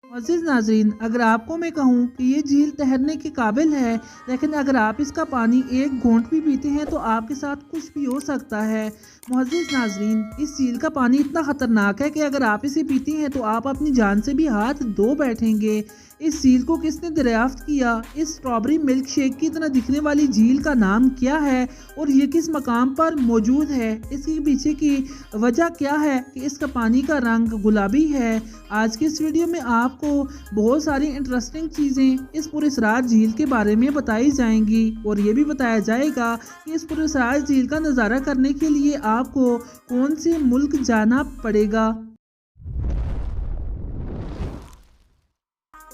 मुअज़्ज़िज़ नाज़रीन, अगर आपको मैं कहूँ कि ये झील तैरने के काबिल है, लेकिन अगर आप इसका पानी एक घूंट भी पीते हैं तो आपके साथ कुछ भी हो सकता है। मुअज़्ज़िज़ नाज़रीन, इस झील का पानी इतना ख़तरनाक है कि अगर आप इसे पीते हैं तो आप अपनी जान से भी हाथ धो बैठेंगे। इस झील को किसने दरियाफ्त किया? इस स्ट्रॉबेरी मिल्क शेक की तरह दिखने वाली झील का नाम क्या है और ये किस मकाम पर मौजूद है? इसके पीछे की वजह क्या है कि इसका पानी का रंग गुलाबी है? आज के इस वीडियो में आपको बहुत सारी इंटरेस्टिंग चीज़ें इस पुरस्रार झील के बारे में बताई जाएंगी और ये भी बताया जाएगा कि इस पुरस्रार झील का नज़ारा करने के लिए आपको कौन से मुल्क जाना पड़ेगा।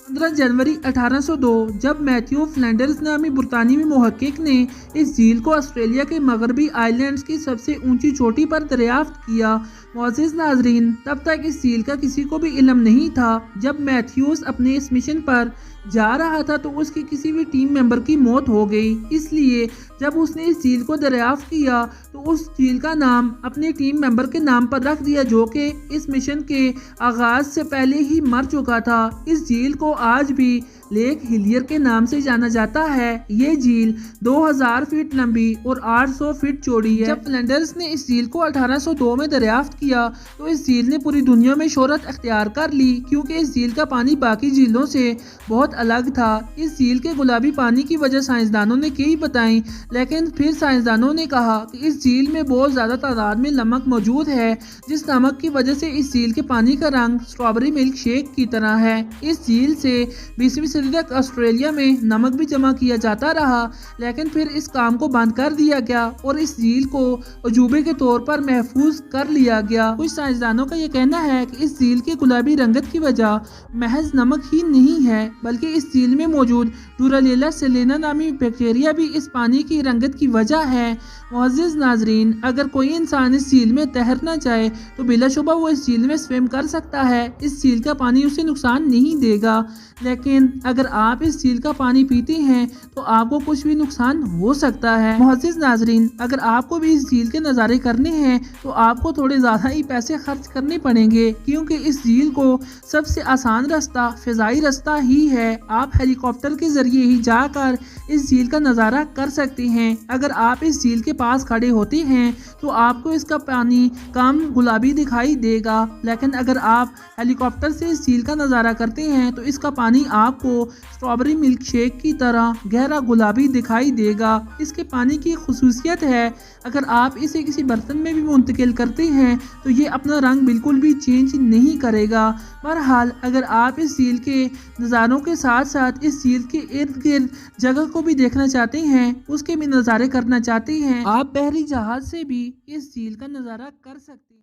15 जनवरी 1802 जब मैथ्यू फ्लैंडर्स नामी बरतानवी मुहक्किक ने इस झील को ऑस्ट्रेलिया के मगरबी आइलैंड्स की सबसे ऊंची चोटी पर दरियाफ्त किया। मुअज़्ज़िज़ नाज़रीन, तब तक इस झील का किसी को भी इल्म नहीं था। जब मैथ्यूस अपने इस मिशन पर जा रहा था तो उसके किसी भी टीम मेंबर की मौत हो गई। इसलिए जब उसने इस झील को दरियाफ्त किया तो उस झील का नाम अपने टीम मेंबर के नाम पर रख दिया, जो कि इस मिशन के आगाज से पहले ही मर चुका था। इस झील को आज भी लेक हिलियर के नाम से जाना जाता है। ये झील 2000 फीट लंबी और 800 फीट चौड़ी है। जब फ्लैंडर्स ने इस झील को 1802 में दरियाफ्त किया तो इस झील ने पूरी दुनिया में शोहरत अख्तियार कर ली, क्योंकि इस झील का पानी बाकी झीलों से बहुत अलग था। इस झील के गुलाबी पानी की वजह साइंसदानों ने कई बताई, लेकिन फिर साइंसदानों ने कहा कि इस झील में बहुत ज्यादा तादाद में नमक मौजूद है, जिस नमक की वजह से इस झील के पानी का रंग स्ट्रॉबेरी मिल्क शेक की तरह है। इस झील से 20वीं सदी तक ऑस्ट्रेलिया में नमक भी जमा किया जाता रहा, लेकिन फिर इस काम को बंद कर दिया गया और इस झील को अजूबे के तौर पर महफूज कर लिया गया। कुछ साइंसदानों का यह कहना है कि इस झील की गुलाबी रंगत की वजह महज नमक ही नहीं है, बल्कि इस झील में मौजूद डुरालेला सेलेना नामी बैक्टीरिया भी इस पानी की रंगत की वजह है। मुअज़्ज़िज़ नाज़रीन, अगर कोई इंसान इस झील में तैरना चाहे तो बिलाशुबा वो इस झील में स्विम कर सकता है। इस झील का पानी उसे नुकसान नहीं देगा, लेकिन अगर आप इस झील का पानी पीते हैं तो आपको कुछ भी नुकसान हो सकता है। मुअज़्ज़िज़ नाज़रीन, अगर आपको भी इस झील के नज़ारे करने हैं तो आपको थोड़े ज़्यादा ही पैसे खर्च करने पड़ेंगे, क्योंकि इस झील को सबसे आसान रास्ता फ़िज़ाई रास्ता ही है। आप हेलीकॉप्टर के जरिए ही जाकर इस झील का नज़ारा कर सकते हैं। अगर आप इस झील के पास खड़े होते हैं तो आपको इसका पानी कम गुलाबी दिखाई देगा, लेकिन अगर आप हेलीकॉप्टर से इस झील का नज़ारा करते हैं तो इसका पानी आपको स्ट्रॉबेरी मिल्क शेक की तरह गहरा गुलाबी दिखाई देगा। इसके पानी की खुसूसियत है, अगर आप इसे किसी बर्तन में भी मुंतकिल करते हैं तो ये अपना रंग बिल्कुल भी चेंज नहीं करेगा। बहरहाल, अगर आप इस झील के नज़ारों के साथ साथ इस झील के इर्द गिर्द जगह को भी देखना चाहते हैं, उसके भी नज़ारे करना चाहते हैं, आप बहरी जहाज से भी इस झील का नज़ारा कर सकते हैं।